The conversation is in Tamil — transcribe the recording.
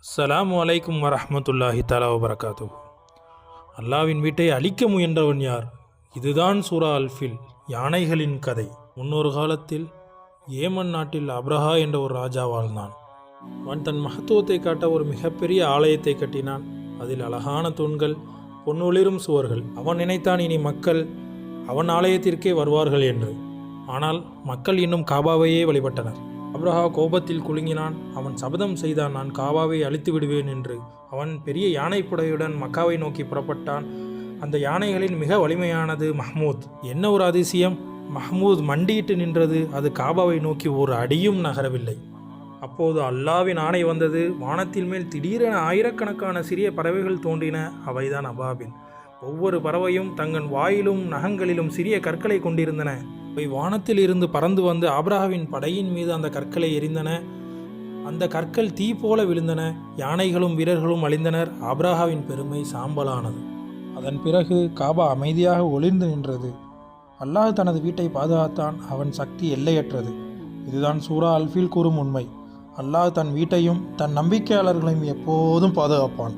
அஸ்ஸலாமு அலைக்கும் வரஹ்மத்துல்லாஹி தஆலா வபரகாத்துஹு. அல்லாவின் வீட்டை அழிக்க முயன்றவன் யார்? இதுதான் சூரா அல்-ஃபில், யானைகளின் கதை. முன்னொரு காலத்தில் ஏமன் நாட்டில் அப்ரஹா என்ற ஒரு ராஜா வாழ்ந்தான். அவன் தன் மகத்துவத்தை காட்ட ஒரு மிகப்பெரிய ஆலயத்தை கட்டினான். அதில் அழகான தூண்கள், பொன்னொளிரும் சுவர்கள். அவன் நினைத்தான் இனி மக்கள் அவன் ஆலயத்திற்கே வருவார்கள் என்று. ஆனால் மக்கள் இன்னும் காபாவையே வழிபட்டனர். அப்ரஹா கோபத்தில் குலுங்கினான். அவன் சபதம் செய்தான், நான் காபாவை அழித்து விடுவேன் என்று. அவன் பெரிய யானைப்படையுடன் மக்காவை நோக்கி புறப்பட்டான். அந்த யானைகளின் மிக வலிமையானது மஹ்மூத். என்ன ஒரு அதிசயம்! மஹ்மூத் மண்டியிட்டு நின்றது. அது காபாவை நோக்கி ஒரு அடியும் நகரவில்லை. அப்போது அல்லாவின் ஆணை வந்தது. வானத்தில் மேல் திடீரென ஆயிரக்கணக்கான சிறிய பறவைகள் தோன்றின. அவைதான் அபாபில். ஒவ்வொரு பறவையும் தங்கள் வாயிலும் நகங்களிலும் சிறிய கற்களை கொண்டிருந்தன. அவை வானத்தில் இருந்து பறந்து வந்து அப்ரஹாவின் படையின் மீது அந்த கற்களை எறிந்தன. அந்த கற்கள் தீ போல விழுந்தன. யானைகளும் வீரர்களும் அழிந்தனர். அப்ரஹாவின் பெருமை சாம்பலானது. அதன் பிறகு காபா அமைதியாக ஒளிர்ந்து நின்றது. அல்லாஹ் தனது வீட்டை பாதுகாத்தான். அவன் சக்தி எல்லையற்றது. இதுதான் சூரா அல்-ஃபில் கூறும் உண்மை. அல்லாஹ் தன் வீட்டையும் தன் நம்பிக்கையாளர்களையும் எப்போதும் பாதுகாப்பான்.